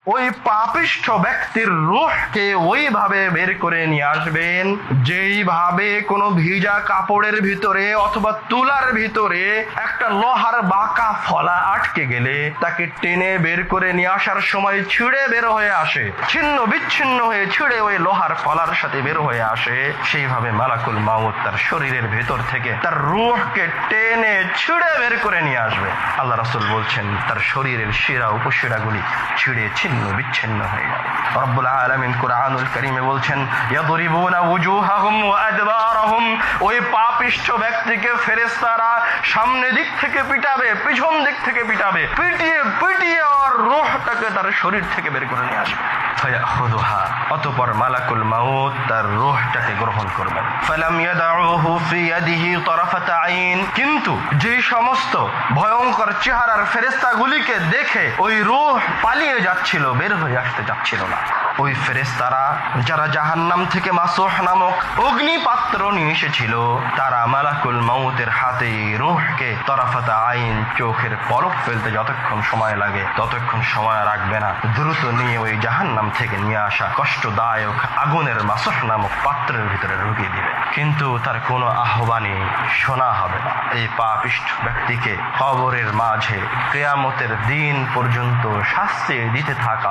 ওই পাপিষ্ঠ ব্যক্তির রূহকে ওইভাবে বের করে নিয়ে আসবেন যেইভাবে কোনো ভিজা কাপড়ের ভিতরে অথবা তুলার ভিতরে একটা লোহার বাঁকা ফলা আটকে গেলে তাকে টেনে বের করে নিয়ে আসার সময় ছিঁড়ে বের হয়ে আসে, ছিন্ন বিচ্ছিন্ন হয়ে ছিঁড়ে ওই লোহার ফলার সাথে বের হয়ে আসে, সেইভাবে মালাকুল মাউত তার শরীরের ভেতর থেকে তার রূহকে টেনে ছিঁড়ে বের করে নিয়ে আসবে। আল্লাহ রাসূল বলছেন তার শরীরের শিরা উপশিরাগুলি ছিঁড়ে ছিন্ন বিচ্ছিন্ন হয়ে যাবে। রব্বুল আলামিন কুরআনুল কারীমে বলছেন ইয়াদরিবুনা ওয়ুজুহাহুম ওয়া আদবারহুম, ওই পাপিষ্ঠ ব্যক্তিকে ফেরেশতারা সামনে দিক থেকে পিটাবে, পিছন দিক থেকে পিটাবে, পিটিয়ে পিটিয়ে ওর রূহটাকে তার শরীর থেকে বের করে নিয়ে আসবে। ফায়াখুযুহা, অতঃপর মালাকুল মাউত তার রূহটাকে গ্রহণ করবেন। ফালাম ইয়াদউহু ফি ইয়াদিহি তারাফাতা আইন, কিন্তু যে সমস্ত ভয়ঙ্কর চেহারার ফেরেশতাগুলিকে দেখে ওই রূহ পালিয়ে যাচ্ছিল, বের হয়ে আসতে যাচ্ছিল না, ওই ফেরেশতারা যারা জাহান্নাম থেকে মাসুহ নামক অগ্নিপাত্র নিয়ে এসেছিল তারা মালাকুল মাউতের হাতে রূহকে তরাফাতা আইন, চোখের পলক ফেলতে যতক্ষণ সময় লাগে ততক্ষণ সময় রাখবে না, দ্রুত নিয়ে ওই জাহান্নাম থেকে নিয়ে আসা কষ্টদায়ক আগুনের মাসুহ নামক পাত্রের ভিতরে ঢুকিয়ে দিবে। কিন্তু তার কোনো আহ্বানে শোনা হবে না। এই পাপিষ্ঠ ব্যক্তিকে কবরের মাঝে কিয়ামতের দিন পর্যন্ত শাস্তি দিতে থাকা